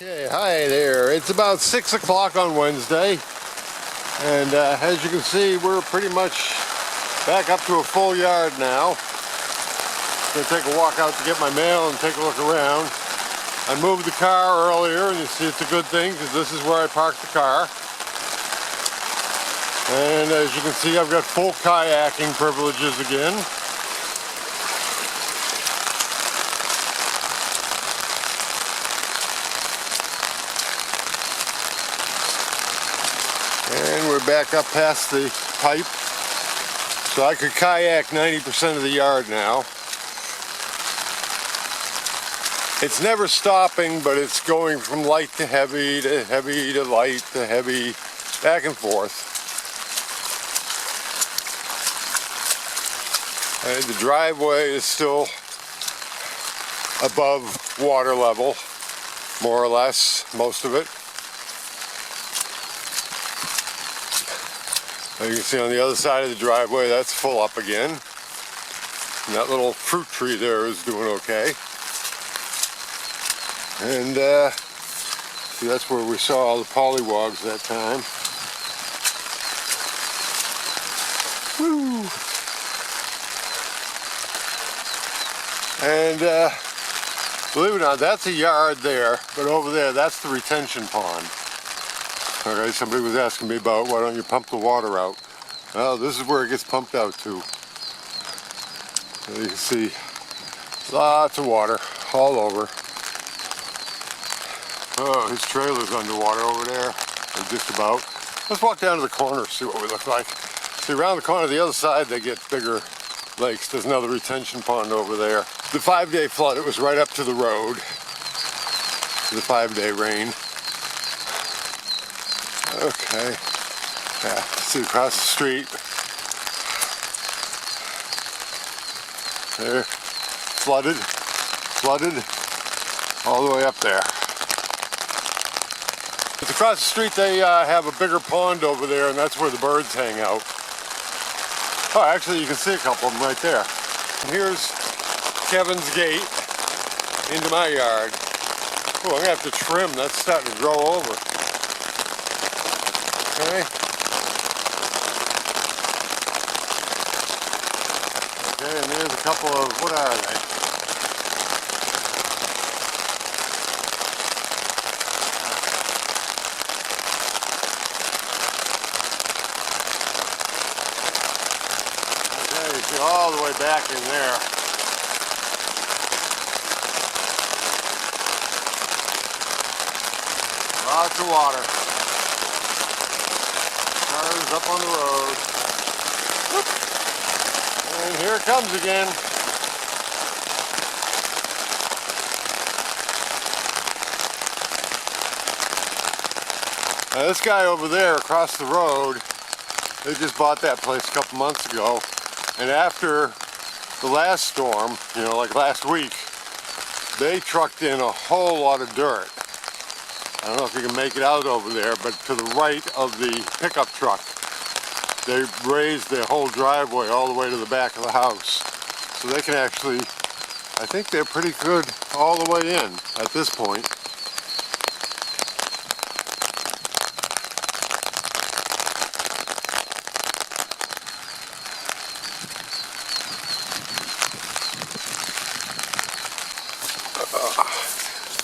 Okay, hi there. It's about 6 o'clock on Wednesday, and as you can see, we're pretty much back up to a full yard now. I'm going to take a walk out to get my mail and take a look around. I moved the car earlier, and you see it's a good thing because this is where I parked the car. And as you can see, I've got full kayaking privileges again. And we're back up past the pipe, so I could kayak 90% of the yard now. It's never stopping, but it's going from light to heavy to light to heavy, back and forth. And the driveway is still above water level, more or less, most of it. You can see on the other side of the driveway, that's full up again. And that little fruit tree there is doing okay. And see, that's where we saw all the pollywogs that time. Woo! And believe it or not, that's a yard there, but over there, that's the retention pond. Okay, somebody was asking me about why don't you pump the water out. Well, this is where it gets pumped out to. You can see lots of water all over. Oh, his trailer's underwater over there, or just about. Let's walk down to the corner, see what we look like. See, around the corner, the other side, they get bigger lakes. There's another retention pond over there. The 5-day flood, it was right up to the road. The 5-day rain. Okay, yeah, see across the street. There, flooded, all the way up there. But across the street they have a bigger pond over there, and that's where the birds hang out. Oh, actually you can see a couple of them right there. And here's Kevin's gate into my yard. Oh, I'm gonna have to trim, that's starting to grow over. Okay. Okay, and there's a couple of, what are they? Okay, you see all the way back in there. Lots of water. Cars up on the road. Whoop. And here it comes again. Now this guy over there across the road, they just bought that place a couple months ago. And after the last storm, you know, like last week, they trucked in a whole lot of dirt. I don't know if you can make it out over there, but to the right of the pickup truck, they raised their whole driveway all the way to the back of the house. So they can actually, I think they're pretty good all the way in at this point.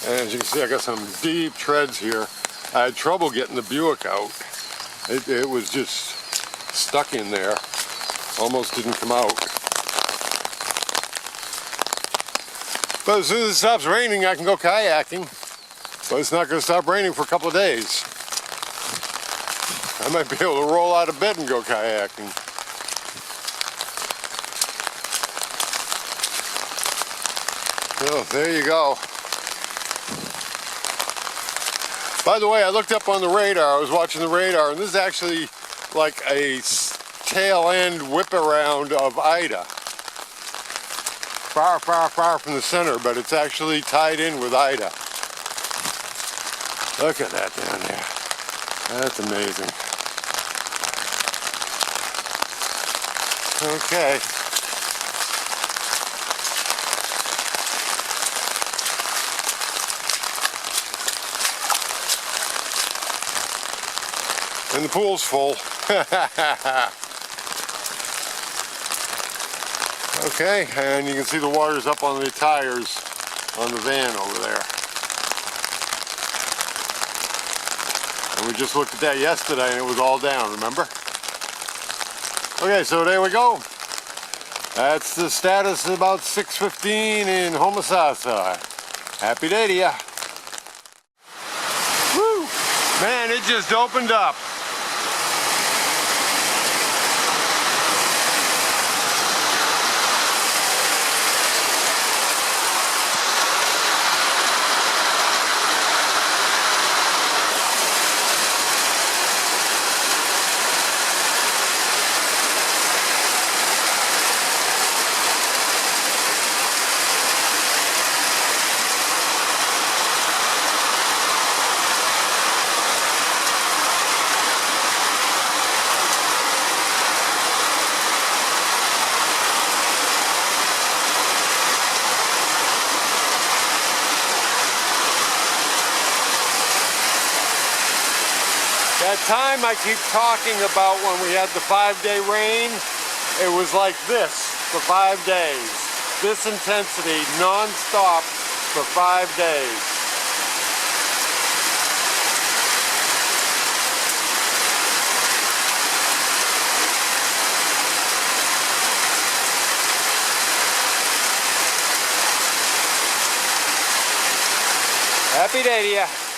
And as you can see, I got some deep treads here. I had trouble getting the Buick out. It was just stuck in there. Almost didn't come out. But as soon as it stops raining, I can go kayaking. But it's not going to stop raining for a couple of days. I might be able to roll out of bed and go kayaking. So there you go. By the way, I looked up on the radar, I was watching the radar, and this is actually like a tail end whip around of Ida. Far, far, far from the center, but it's actually tied in with Ida. Look at that down there. That's amazing. Okay. And the pool's full. Okay, and you can see the water's up on the tires on the van over there. And we just looked at that yesterday and it was all down, remember? Okay, so there we go. That's the status at about 6:15 in Homosassa. Happy day to ya. Woo! Man, it just opened up. That time I keep talking about when we had the 5-day rain, it was like this for 5 days. This intensity, non-stop for 5 days. Happy day to ya.